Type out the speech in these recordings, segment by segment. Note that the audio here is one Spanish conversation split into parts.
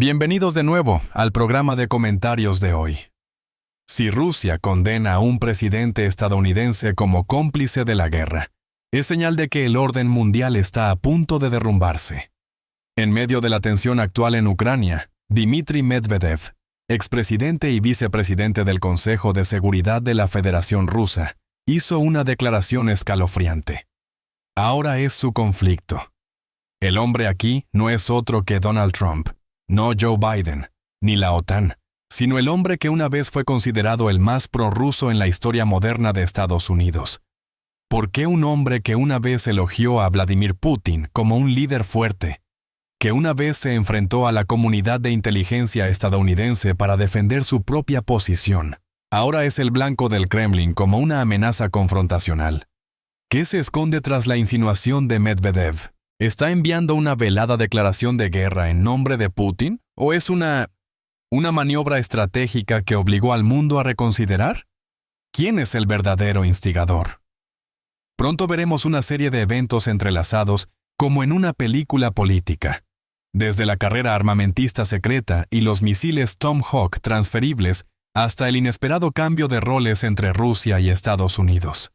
Bienvenidos de nuevo al programa de comentarios de hoy. Si Rusia condena a un presidente estadounidense como cómplice de la guerra, es señal de que el orden mundial está a punto de derrumbarse. En medio de la tensión actual en Ucrania, Dmitry Medvedev, expresidente y vicepresidente del Consejo de Seguridad de la Federación Rusa, hizo una declaración escalofriante. Ahora es su conflicto. El hombre aquí no es otro que Donald Trump, no Joe Biden, ni la OTAN, sino el hombre que una vez fue considerado el más prorruso en la historia moderna de Estados Unidos. ¿Por qué un hombre que una vez elogió a Vladimir Putin como un líder fuerte, que una vez se enfrentó a la comunidad de inteligencia estadounidense para defender su propia posición, ahora es el blanco del Kremlin como una amenaza confrontacional? ¿Qué se esconde tras la insinuación de Medvedev? ¿Está enviando una velada declaración de guerra en nombre de Putin? ¿O es una maniobra estratégica que obligó al mundo a reconsiderar? ¿Quién es el verdadero instigador? Pronto veremos una serie de eventos entrelazados como en una película política. Desde la carrera armamentista secreta y los misiles Tomahawk transferibles hasta el inesperado cambio de roles entre Rusia y Estados Unidos.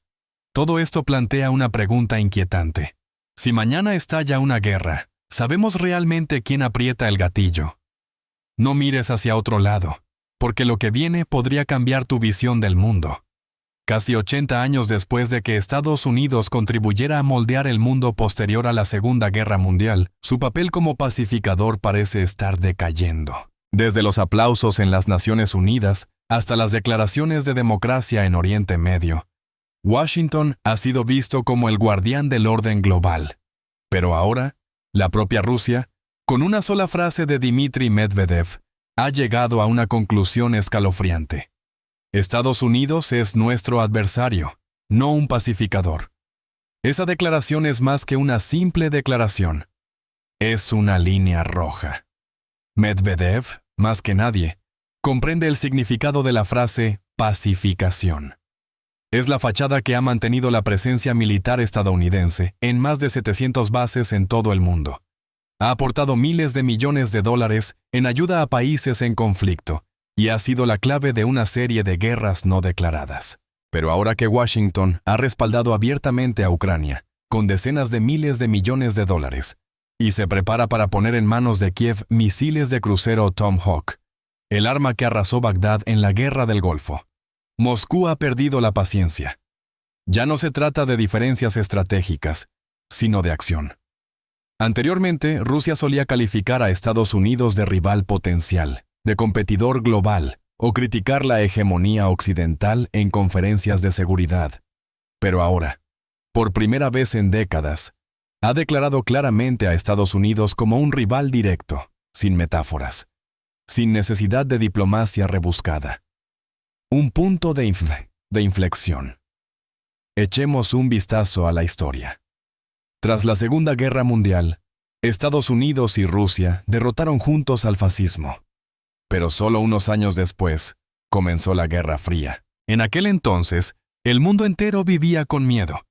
Todo esto plantea una pregunta inquietante. Si mañana estalla una guerra, ¿sabemos realmente quién aprieta el gatillo? No mires hacia otro lado, porque lo que viene podría cambiar tu visión del mundo. Casi 80 años después de que Estados Unidos contribuyera a moldear el mundo posterior a la Segunda Guerra Mundial, su papel como pacificador parece estar decayendo. Desde los aplausos en las Naciones Unidas hasta las declaraciones de democracia en Oriente Medio, Washington ha sido visto como el guardián del orden global. Pero ahora, la propia Rusia, con una sola frase de Dmitry Medvedev, ha llegado a una conclusión escalofriante. Estados Unidos es nuestro adversario, no un pacificador. Esa declaración es más que una simple declaración. Es una línea roja. Medvedev, más que nadie, comprende el significado de la frase pacificación. Es la fachada que ha mantenido la presencia militar estadounidense en más de 700 bases en todo el mundo. Ha aportado miles de millones de dólares en ayuda a países en conflicto y ha sido la clave de una serie de guerras no declaradas. Pero ahora que Washington ha respaldado abiertamente a Ucrania, con decenas de miles de millones de dólares, y se prepara para poner en manos de Kiev misiles de crucero Tomahawk, el arma que arrasó Bagdad en la Guerra del Golfo, Moscú ha perdido la paciencia. Ya no se trata de diferencias estratégicas, sino de acción. Anteriormente, Rusia solía calificar a Estados Unidos de rival potencial, de competidor global, o criticar la hegemonía occidental en conferencias de seguridad. Pero ahora, por primera vez en décadas, ha declarado claramente a Estados Unidos como un rival directo, sin metáforas, sin necesidad de diplomacia rebuscada. Un punto de inflexión. Echemos un vistazo a la historia. Tras la Segunda Guerra Mundial, Estados Unidos y Rusia derrotaron juntos al fascismo. Pero solo unos años después, comenzó la Guerra Fría. En aquel entonces, el mundo entero vivía con miedo,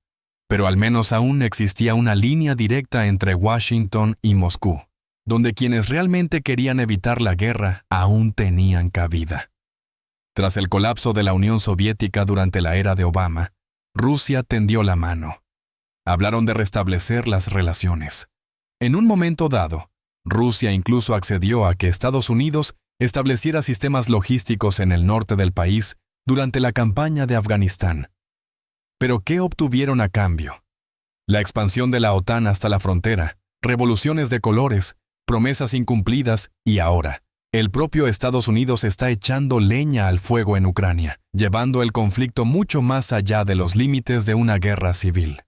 pero al menos aún existía una línea directa entre Washington y Moscú, donde quienes realmente querían evitar la guerra aún tenían cabida. Tras el colapso de la Unión Soviética durante la era de Obama, Rusia tendió la mano. Hablaron de restablecer las relaciones. En un momento dado, Rusia incluso accedió a que Estados Unidos estableciera sistemas logísticos en el norte del país durante la campaña de Afganistán. ¿Pero qué obtuvieron a cambio? La expansión de la OTAN hasta la frontera, revoluciones de colores, promesas incumplidas y ahora, el propio Estados Unidos está echando leña al fuego en Ucrania, llevando el conflicto mucho más allá de los límites de una guerra civil.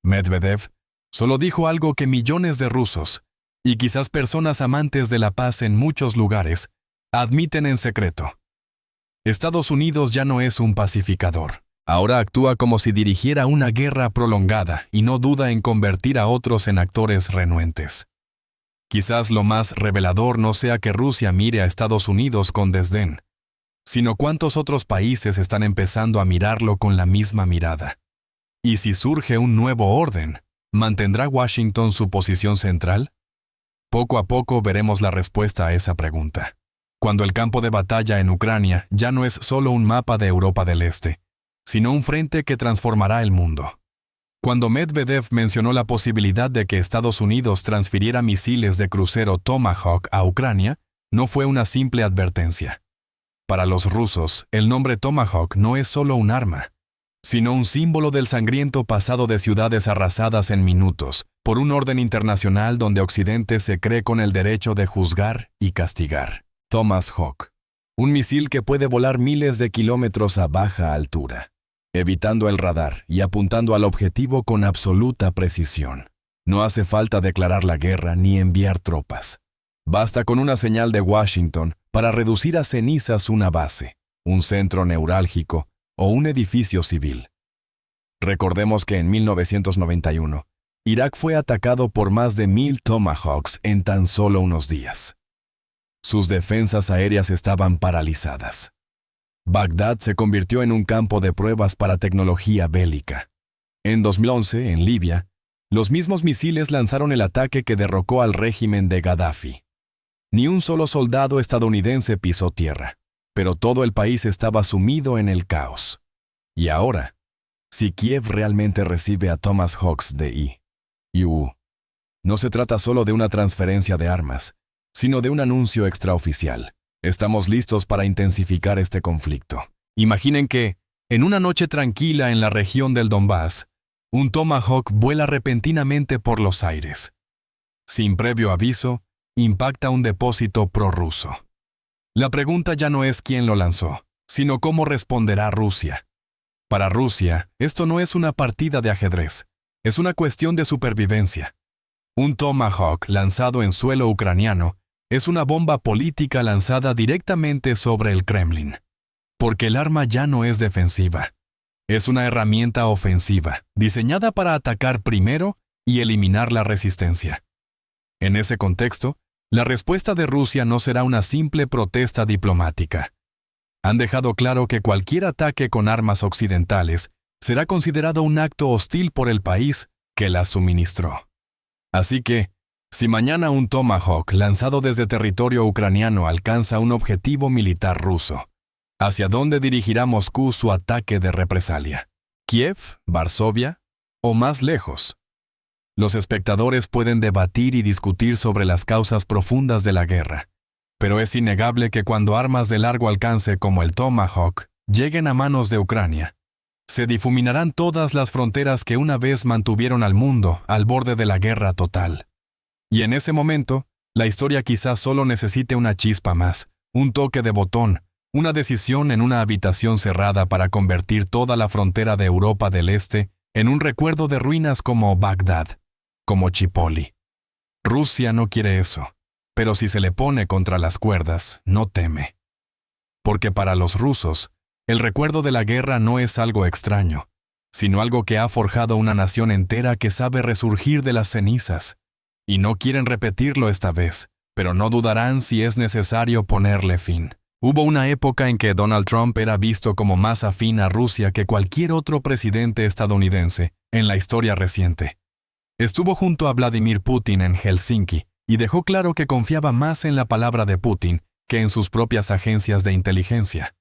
Medvedev solo dijo algo que millones de rusos, y quizás personas amantes de la paz en muchos lugares, admiten en secreto. Estados Unidos ya no es un pacificador. Ahora actúa como si dirigiera una guerra prolongada y no duda en convertir a otros en actores renuentes. Quizás lo más revelador no sea que Rusia mire a Estados Unidos con desdén, sino cuántos otros países están empezando a mirarlo con la misma mirada. Y si surge un nuevo orden, ¿mantendrá Washington su posición central? Poco a poco veremos la respuesta a esa pregunta. Cuando el campo de batalla en Ucrania ya no es solo un mapa de Europa del Este, sino un frente que transformará el mundo. Cuando Medvedev mencionó la posibilidad de que Estados Unidos transfiriera misiles de crucero Tomahawk a Ucrania, no fue una simple advertencia. Para los rusos, el nombre Tomahawk no es solo un arma, sino un símbolo del sangriento pasado de ciudades arrasadas en minutos, por un orden internacional donde Occidente se cree con el derecho de juzgar y castigar. Tomahawk, un misil que puede volar miles de kilómetros a baja altura, evitando el radar y apuntando al objetivo con absoluta precisión. No hace falta declarar la guerra ni enviar tropas. Basta con una señal de Washington para reducir a cenizas una base, un centro neurálgico o un edificio civil. Recordemos que en 1991, Irak fue atacado por más de 1,000 Tomahawks en tan solo unos días. Sus defensas aéreas estaban paralizadas. Bagdad se convirtió en un campo de pruebas para tecnología bélica. En 2011, en Libia, los mismos misiles lanzaron el ataque que derrocó al régimen de Gaddafi. Ni un solo soldado estadounidense pisó tierra, pero todo el país estaba sumido en el caos. Y ahora, si Kiev realmente recibe a Tomahawks de EU, no se trata solo de una transferencia de armas, sino de un anuncio extraoficial. Estamos listos para intensificar este conflicto. Imaginen que, en una noche tranquila en la región del Donbass, un Tomahawk vuela repentinamente por los aires. Sin previo aviso, impacta un depósito prorruso. La pregunta ya no es quién lo lanzó, sino cómo responderá Rusia. Para Rusia, esto no es una partida de ajedrez, es una cuestión de supervivencia. Un Tomahawk lanzado en suelo ucraniano es una bomba política lanzada directamente sobre el Kremlin. Porque el arma ya no es defensiva. Es una herramienta ofensiva, diseñada para atacar primero y eliminar la resistencia. En ese contexto, la respuesta de Rusia no será una simple protesta diplomática. Han dejado claro que cualquier ataque con armas occidentales será considerado un acto hostil por el país que las suministró. Así que, si mañana un Tomahawk lanzado desde territorio ucraniano alcanza un objetivo militar ruso, ¿hacia dónde dirigirá Moscú su ataque de represalia? ¿Kiev? ¿Varsovia? ¿O más lejos? Los espectadores pueden debatir y discutir sobre las causas profundas de la guerra, pero es innegable que cuando armas de largo alcance como el Tomahawk lleguen a manos de Ucrania, se difuminarán todas las fronteras que una vez mantuvieron al mundo al borde de la guerra total. Y en ese momento, la historia quizás solo necesite una chispa más, un toque de botón, una decisión en una habitación cerrada para convertir toda la frontera de Europa del Este en un recuerdo de ruinas como Bagdad, como Chipoli. Rusia no quiere eso, pero si se le pone contra las cuerdas, no teme. Porque para los rusos, el recuerdo de la guerra no es algo extraño, sino algo que ha forjado una nación entera que sabe resurgir de las cenizas. Y no quieren repetirlo esta vez, pero no dudarán si es necesario ponerle fin. Hubo una época en que Donald Trump era visto como más afín a Rusia que cualquier otro presidente estadounidense en la historia reciente. Estuvo junto a Vladimir Putin en Helsinki y dejó claro que confiaba más en la palabra de Putin que en sus propias agencias de inteligencia.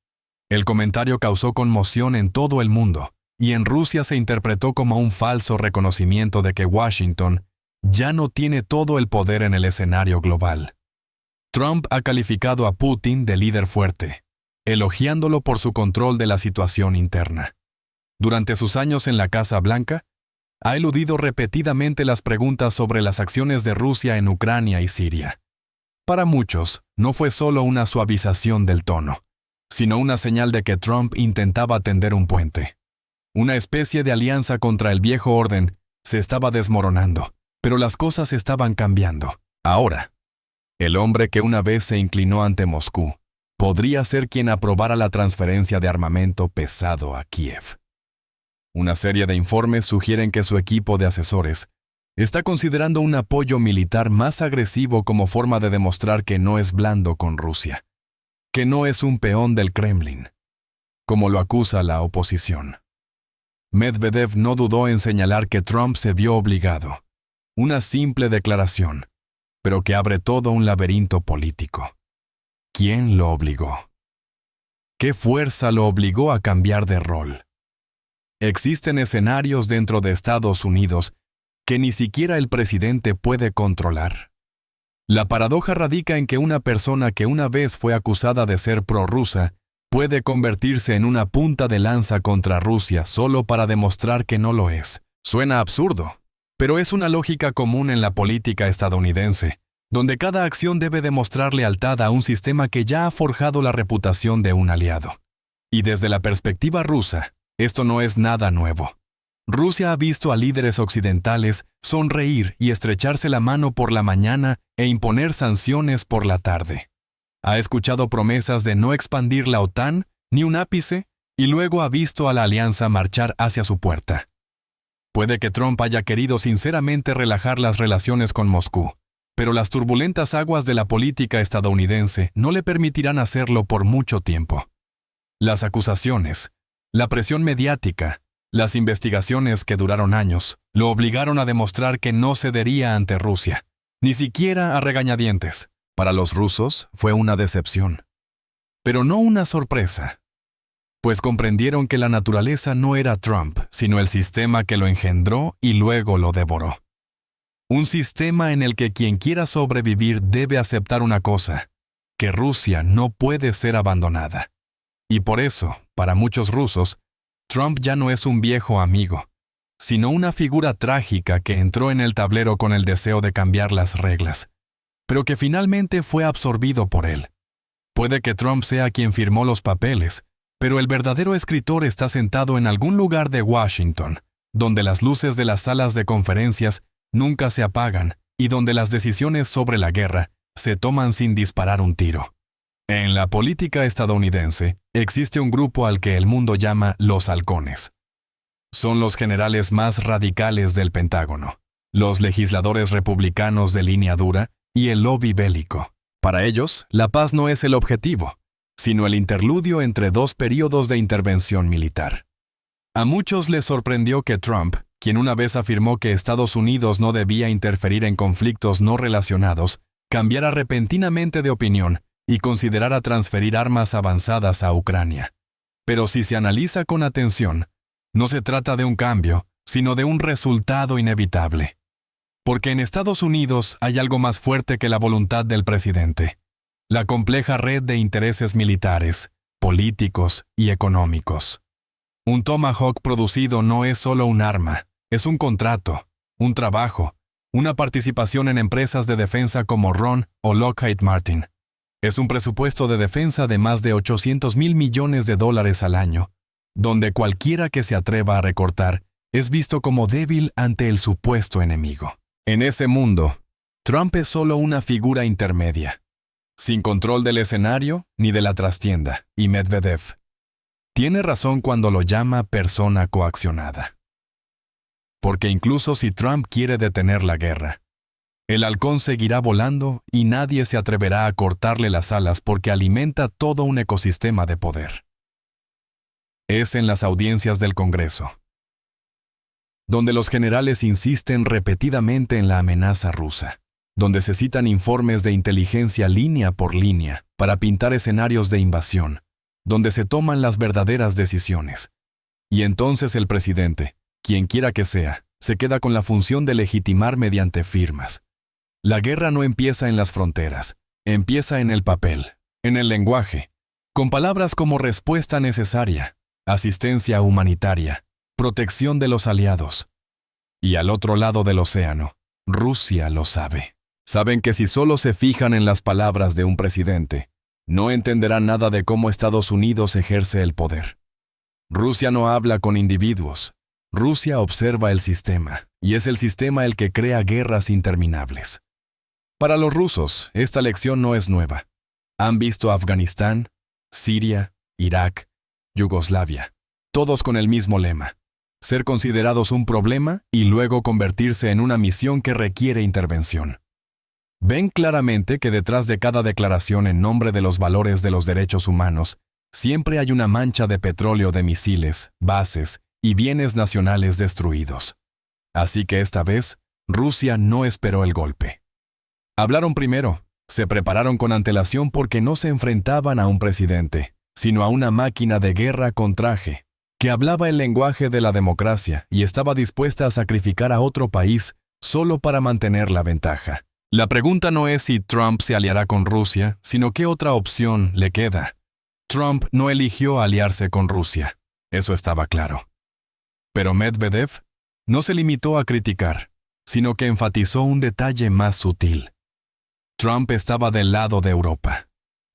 El comentario causó conmoción en todo el mundo, y en Rusia se interpretó como un falso reconocimiento de que Washington ya no tiene todo el poder en el escenario global. Trump ha calificado a Putin de líder fuerte, elogiándolo por su control de la situación interna. Durante sus años en la Casa Blanca, ha eludido repetidamente las preguntas sobre las acciones de Rusia en Ucrania y Siria. Para muchos, no fue solo una suavización del tono, sino una señal de que Trump intentaba tender un puente. Una especie de alianza contra el viejo orden se estaba desmoronando, pero las cosas estaban cambiando. Ahora, el hombre que una vez se inclinó ante Moscú podría ser quien aprobara la transferencia de armamento pesado a Kiev. Una serie de informes sugieren que su equipo de asesores está considerando un apoyo militar más agresivo como forma de demostrar que no es blando con Rusia, que no es un peón del Kremlin, como lo acusa la oposición. Medvedev no dudó en señalar que Trump se vio obligado. Una simple declaración pero que abre todo un laberinto político. ¿Quién lo obligó? ¿Qué fuerza lo obligó a cambiar de rol? Existen escenarios dentro de Estados Unidos que ni siquiera el presidente puede controlar. La paradoja radica en que una persona que una vez fue acusada de ser prorrusa puede convertirse en una punta de lanza contra Rusia solo para demostrar que no lo es. Suena absurdo, pero es una lógica común en la política estadounidense, donde cada acción debe demostrar lealtad a un sistema que ya ha forjado la reputación de un aliado. Y desde la perspectiva rusa, esto no es nada nuevo. Rusia ha visto a líderes occidentales sonreír y estrecharse la mano por la mañana e imponer sanciones por la tarde. Ha escuchado promesas de no expandir la OTAN ni un ápice y luego ha visto a la alianza marchar hacia su puerta. Puede que Trump haya querido sinceramente relajar las relaciones con Moscú, pero las turbulentas aguas de la política estadounidense no le permitirán hacerlo por mucho tiempo. Las acusaciones, la presión mediática, las investigaciones que duraron años, lo obligaron a demostrar que no cedería ante Rusia, ni siquiera a regañadientes. Para los rusos fue una decepción, pero no una sorpresa, pues comprendieron que la naturaleza no era Trump, sino el sistema que lo engendró y luego lo devoró. Un sistema en el que quien quiera sobrevivir debe aceptar una cosa, que Rusia no puede ser abandonada. Y por eso, para muchos rusos, Trump ya no es un viejo amigo, sino una figura trágica que entró en el tablero con el deseo de cambiar las reglas, pero que finalmente fue absorbido por él. Puede que Trump sea quien firmó los papeles, pero el verdadero escritor está sentado en algún lugar de Washington, donde las luces de las salas de conferencias nunca se apagan y donde las decisiones sobre la guerra se toman sin disparar un tiro. En la política estadounidense existe un grupo al que el mundo llama los halcones. Son los generales más radicales del Pentágono, los legisladores republicanos de línea dura y el lobby bélico. Para ellos, la paz no es el objetivo, sino el interludio entre dos períodos de intervención militar. A muchos les sorprendió que Trump, quien una vez afirmó que Estados Unidos no debía interferir en conflictos no relacionados, cambiara repentinamente de opinión y considerara transferir armas avanzadas a Ucrania. Pero si se analiza con atención, no se trata de un cambio, sino de un resultado inevitable. Porque en Estados Unidos hay algo más fuerte que la voluntad del presidente: la compleja red de intereses militares, políticos y económicos. Un Tomahawk producido no es solo un arma, es un contrato, un trabajo, una participación en empresas de defensa como Ron o Lockheed Martin. Es un presupuesto de defensa de más de $800,000 millones al año, donde cualquiera que se atreva a recortar es visto como débil ante el supuesto enemigo. En ese mundo, Trump es solo una figura intermedia, sin control del escenario ni de la trastienda, y Medvedev tiene razón cuando lo llama persona coaccionada. Porque incluso si Trump quiere detener la guerra, el halcón seguirá volando y nadie se atreverá a cortarle las alas porque alimenta todo un ecosistema de poder. Es en las audiencias del Congreso, donde los generales insisten repetidamente en la amenaza rusa, donde se citan informes de inteligencia línea por línea para pintar escenarios de invasión, donde se toman las verdaderas decisiones. Y entonces el presidente, quien quiera que sea, se queda con la función de legitimar mediante firmas. La guerra no empieza en las fronteras, empieza en el papel, en el lenguaje, con palabras como respuesta necesaria, asistencia humanitaria, protección de los aliados. Y al otro lado del océano, Rusia lo sabe. Saben que si solo se fijan en las palabras de un presidente, no entenderán nada de cómo Estados Unidos ejerce el poder. Rusia no habla con individuos. Rusia observa el sistema, y es el sistema el que crea guerras interminables. Para los rusos, esta lección no es nueva. Han visto Afganistán, Siria, Irak, Yugoslavia, todos con el mismo lema: ser considerados un problema y luego convertirse en una misión que requiere intervención. Ven claramente que detrás de cada declaración en nombre de los valores de los derechos humanos, siempre hay una mancha de petróleo de misiles, bases y bienes nacionales destruidos. Así que esta vez, Rusia no esperó el golpe. Hablaron primero, se prepararon con antelación porque no se enfrentaban a un presidente, sino a una máquina de guerra con traje, que hablaba el lenguaje de la democracia y estaba dispuesta a sacrificar a otro país solo para mantener la ventaja. La pregunta no es si Trump se aliará con Rusia, sino qué otra opción le queda. Trump no eligió aliarse con Rusia, eso estaba claro. Pero Medvedev no se limitó a criticar, sino que enfatizó un detalle más sutil. Trump estaba del lado de Europa.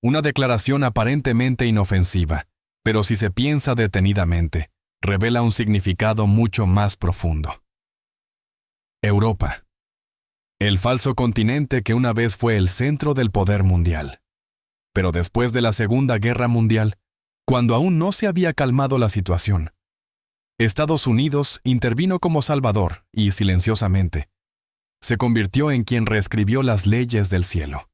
Una declaración aparentemente inofensiva, pero si se piensa detenidamente, revela un significado mucho más profundo. Europa. El falso continente que una vez fue el centro del poder mundial. Pero después de la Segunda Guerra Mundial, cuando aún no se había calmado la situación, Estados Unidos intervino como salvador y, silenciosamente, se convirtió en quien reescribió las leyes del cielo.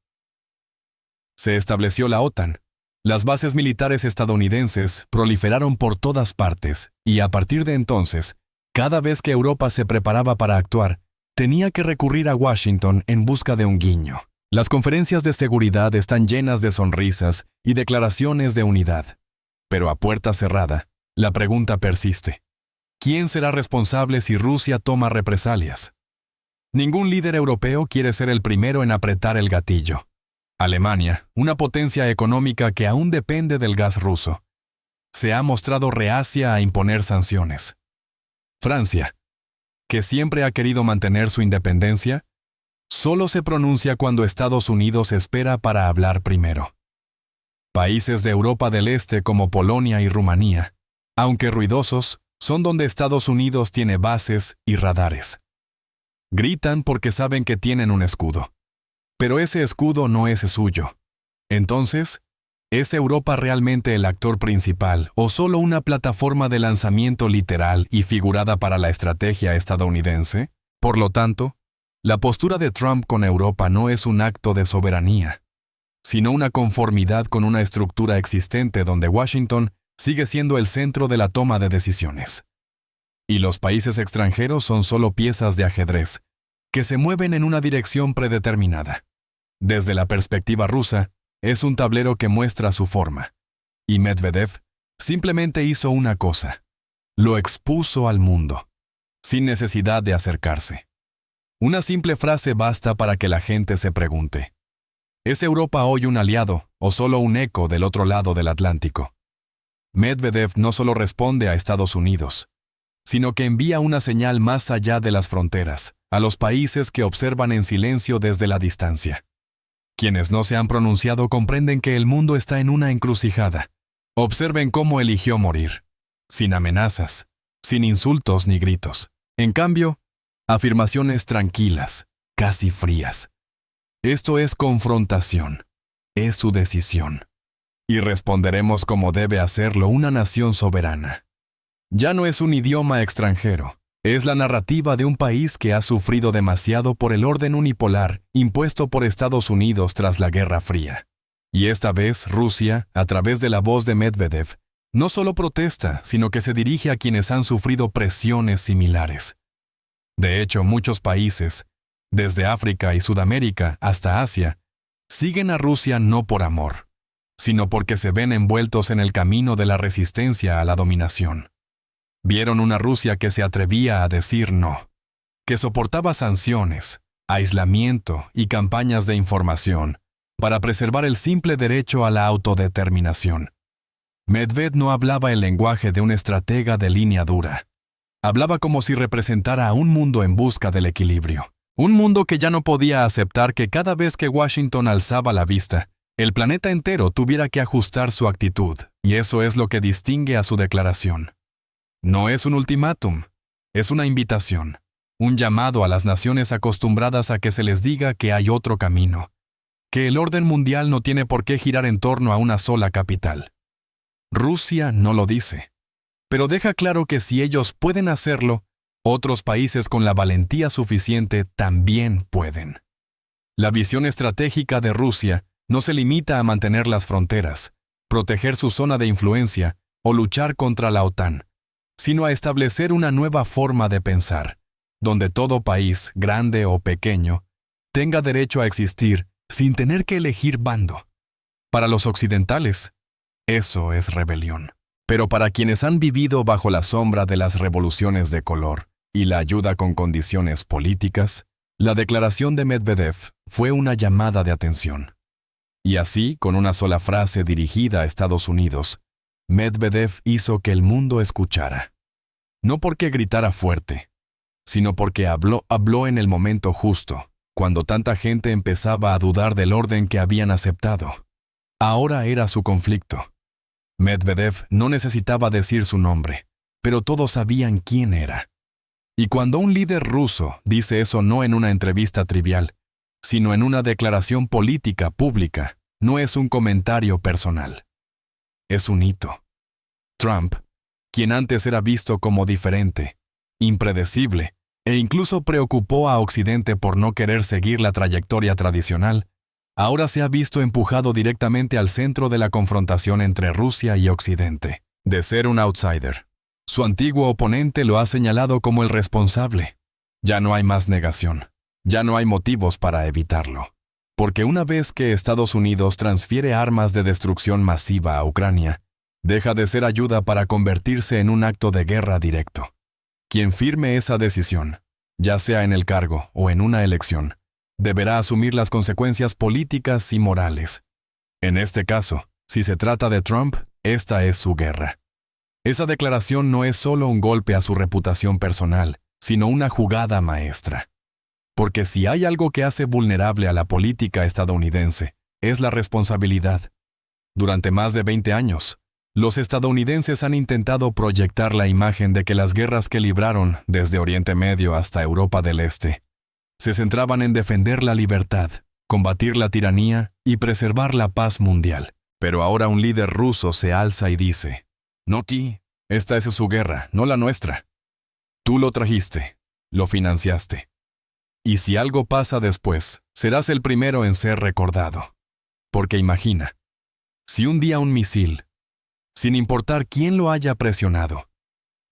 Se estableció la OTAN. Las bases militares estadounidenses proliferaron por todas partes y a partir de entonces, cada vez que Europa se preparaba para actuar, tenía que recurrir a Washington en busca de un guiño. Las conferencias de seguridad están llenas de sonrisas y declaraciones de unidad. Pero a puerta cerrada, la pregunta persiste. ¿Quién será responsable si Rusia toma represalias? Ningún líder europeo quiere ser el primero en apretar el gatillo. Alemania, una potencia económica que aún depende del gas ruso, se ha mostrado reacia a imponer sanciones. Francia, que siempre ha querido mantener su independencia, solo se pronuncia cuando Estados Unidos espera para hablar primero. Países de Europa del Este como Polonia y Rumanía, aunque ruidosos, son donde Estados Unidos tiene bases y radares. Gritan porque saben que tienen un escudo. Pero ese escudo no es suyo. Entonces, ¿es Europa realmente el actor principal o solo una plataforma de lanzamiento literal y figurada para la estrategia estadounidense? Por lo tanto, la postura de Trump con Europa no es un acto de soberanía, sino una conformidad con una estructura existente donde Washington sigue siendo el centro de la toma de decisiones. Y los países extranjeros son solo piezas de ajedrez, que se mueven en una dirección predeterminada. Desde la perspectiva rusa, es un tablero que muestra su forma. Y Medvedev simplemente hizo una cosa. Lo expuso al mundo, sin necesidad de acercarse. Una simple frase basta para que la gente se pregunte: ¿es Europa hoy un aliado o solo un eco del otro lado del Atlántico? Medvedev no solo responde a Estados Unidos, sino que envía una señal más allá de las fronteras, a los países que observan en silencio desde la distancia. Quienes no se han pronunciado comprenden que el mundo está en una encrucijada. Observen cómo eligió morir, sin amenazas, sin insultos ni gritos. En cambio, afirmaciones tranquilas, casi frías. Esto es confrontación, es su decisión. Y responderemos como debe hacerlo una nación soberana. Ya no es un idioma extranjero, es la narrativa de un país que ha sufrido demasiado por el orden unipolar impuesto por Estados Unidos tras la Guerra Fría. Y esta vez Rusia, a través de la voz de Medvedev, no solo protesta, sino que se dirige a quienes han sufrido presiones similares. De hecho, muchos países, desde África y Sudamérica hasta Asia, siguen a Rusia no por amor, sino porque se ven envueltos en el camino de la resistencia a la dominación. Vieron una Rusia que se atrevía a decir no, que soportaba sanciones, aislamiento y campañas de información para preservar el simple derecho a la autodeterminación. Medvedev no hablaba el lenguaje de un estratega de línea dura. Hablaba como si representara a un mundo en busca del equilibrio. Un mundo que ya no podía aceptar que cada vez que Washington alzaba la vista, el planeta entero tuviera que ajustar su actitud, y eso es lo que distingue a su declaración. No es un ultimátum, es una invitación, un llamado a las naciones acostumbradas a que se les diga que hay otro camino, que el orden mundial no tiene por qué girar en torno a una sola capital. Rusia no lo dice, pero deja claro que si ellos pueden hacerlo, otros países con la valentía suficiente también pueden. La visión estratégica de Rusia no se limita a mantener las fronteras, proteger su zona de influencia o luchar contra la OTAN, sino a establecer una nueva forma de pensar, donde todo país, grande o pequeño, tenga derecho a existir sin tener que elegir bando. Para los occidentales, eso es rebelión. Pero para quienes han vivido bajo la sombra de las revoluciones de color y la ayuda con condiciones políticas, la declaración de Medvedev fue una llamada de atención. Y así, con una sola frase dirigida a Estados Unidos, Medvedev hizo que el mundo escuchara. No porque gritara fuerte, sino porque habló en el momento justo, cuando tanta gente empezaba a dudar del orden que habían aceptado. Ahora era su conflicto. Medvedev no necesitaba decir su nombre, pero todos sabían quién era. Y cuando un líder ruso dice eso no en una entrevista trivial, sino en una declaración política pública, no es un comentario personal. Es un hito. Trump, quien antes era visto como diferente, impredecible, e incluso preocupó a Occidente por no querer seguir la trayectoria tradicional, ahora se ha visto empujado directamente al centro de la confrontación entre Rusia y Occidente. De ser un outsider, su antiguo oponente lo ha señalado como el responsable. Ya no hay más negación. Ya no hay motivos para evitarlo. Porque una vez que Estados Unidos transfiere armas de destrucción masiva a Ucrania, deja de ser ayuda para convertirse en un acto de guerra directo. Quien firme esa decisión, ya sea en el cargo o en una elección, deberá asumir las consecuencias políticas y morales. En este caso, si se trata de Trump, esta es su guerra. Esa declaración no es solo un golpe a su reputación personal, sino una jugada maestra. Porque si hay algo que hace vulnerable a la política estadounidense, es la responsabilidad. Durante más de 20 años, los estadounidenses han intentado proyectar la imagen de que las guerras que libraron desde Oriente Medio hasta Europa del Este se centraban en defender la libertad, combatir la tiranía y preservar la paz mundial. Pero ahora un líder ruso se alza y dice: «No, esta es su guerra, no la nuestra. Tú lo trajiste, lo financiaste. Y si algo pasa después, serás el primero en ser recordado». Porque imagina, si un día un misil, sin importar quién lo haya presionado,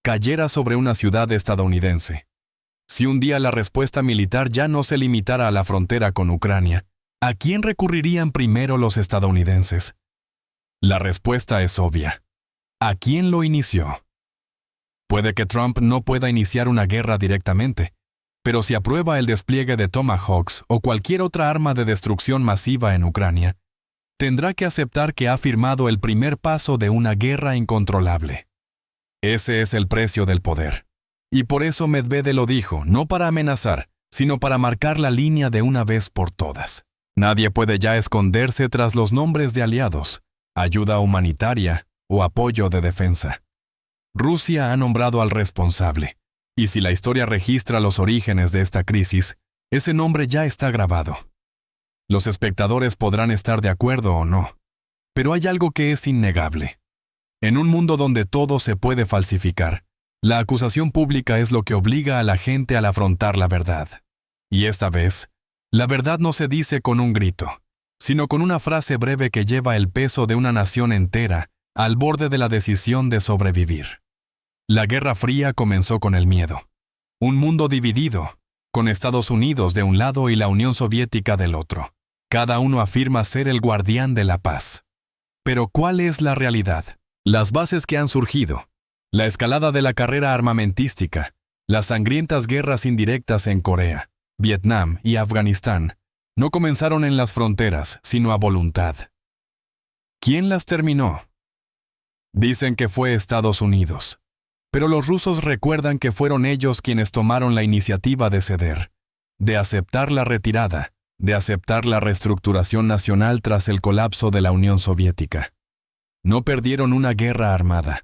cayera sobre una ciudad estadounidense, si un día la respuesta militar ya no se limitara a la frontera con Ucrania, ¿a quién recurrirían primero los estadounidenses? La respuesta es obvia. ¿A quién lo inició? Puede que Trump no pueda iniciar una guerra directamente, pero si aprueba el despliegue de Tomahawks o cualquier otra arma de destrucción masiva en Ucrania, tendrá que aceptar que ha firmado el primer paso de una guerra incontrolable. Ese es el precio del poder. Y por eso Medvedev lo dijo, no para amenazar, sino para marcar la línea de una vez por todas. Nadie puede ya esconderse tras los nombres de aliados, ayuda humanitaria o apoyo de defensa. Rusia ha nombrado al responsable, y si la historia registra los orígenes de esta crisis, ese nombre ya está grabado. Los espectadores podrán estar de acuerdo o no, pero hay algo que es innegable. En un mundo donde todo se puede falsificar, la acusación pública es lo que obliga a la gente a afrontar la verdad. Y esta vez, la verdad no se dice con un grito, sino con una frase breve que lleva el peso de una nación entera al borde de la decisión de sobrevivir. La Guerra Fría comenzó con el miedo. Un mundo dividido, con Estados Unidos de un lado y la Unión Soviética del otro. Cada uno afirma ser el guardián de la paz. Pero ¿cuál es la realidad? Las bases que han surgido, la escalada de la carrera armamentística, las sangrientas guerras indirectas en Corea, Vietnam y Afganistán, no comenzaron en las fronteras, sino a voluntad. ¿Quién las terminó? Dicen que fue Estados Unidos. Pero los rusos recuerdan que fueron ellos quienes tomaron la iniciativa de ceder, de aceptar la retirada, de aceptar la reestructuración nacional tras el colapso de la Unión Soviética. No perdieron una guerra armada.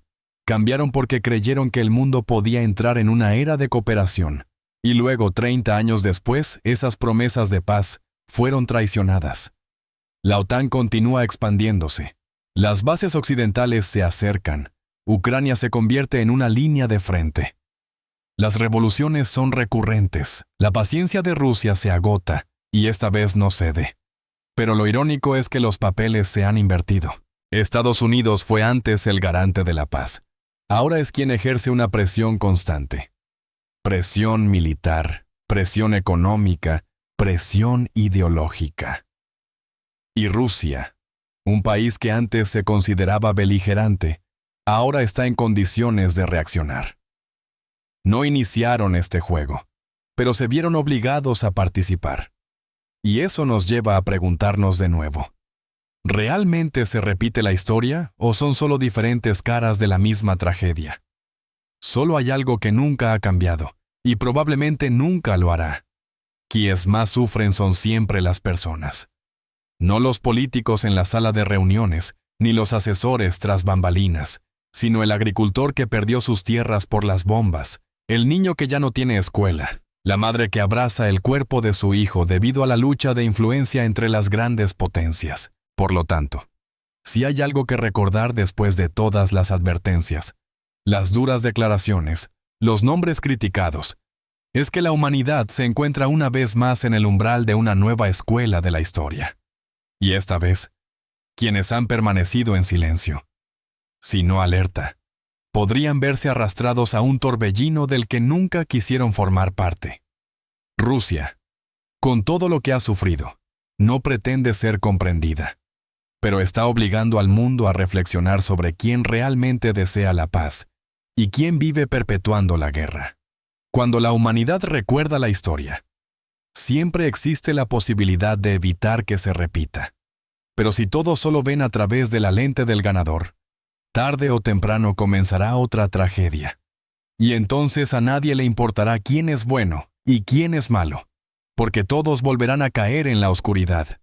Cambiaron porque creyeron que el mundo podía entrar en una era de cooperación. Y luego, 30 años después, esas promesas de paz fueron traicionadas. La OTAN continúa expandiéndose. Las bases occidentales se acercan. Ucrania se convierte en una línea de frente. Las revoluciones son recurrentes. La paciencia de Rusia se agota, y esta vez no cede. Pero lo irónico es que los papeles se han invertido. Estados Unidos fue antes el garante de la paz. Ahora es quien ejerce una presión constante. Presión militar, presión económica, presión ideológica. Y Rusia, un país que antes se consideraba beligerante, ahora está en condiciones de reaccionar. No iniciaron este juego, pero se vieron obligados a participar. Y eso nos lleva a preguntarnos de nuevo: ¿realmente se repite la historia o son solo diferentes caras de la misma tragedia? Solo hay algo que nunca ha cambiado, y probablemente nunca lo hará. Quienes más sufren son siempre las personas. No los políticos en la sala de reuniones, ni los asesores tras bambalinas, sino el agricultor que perdió sus tierras por las bombas, el niño que ya no tiene escuela, la madre que abraza el cuerpo de su hijo debido a la lucha de influencia entre las grandes potencias. Por lo tanto, si hay algo que recordar después de todas las advertencias, las duras declaraciones, los nombres criticados, es que la humanidad se encuentra una vez más en el umbral de una nueva escuela de la historia. Y esta vez, quienes han permanecido en silencio, si no alerta, podrían verse arrastrados a un torbellino del que nunca quisieron formar parte. Rusia, con todo lo que ha sufrido, no pretende ser comprendida, pero está obligando al mundo a reflexionar sobre quién realmente desea la paz y quién vive perpetuando la guerra. Cuando la humanidad recuerda la historia, siempre existe la posibilidad de evitar que se repita. Pero si todos solo ven a través de la lente del ganador, tarde o temprano comenzará otra tragedia. Y entonces a nadie le importará quién es bueno y quién es malo, porque todos volverán a caer en la oscuridad.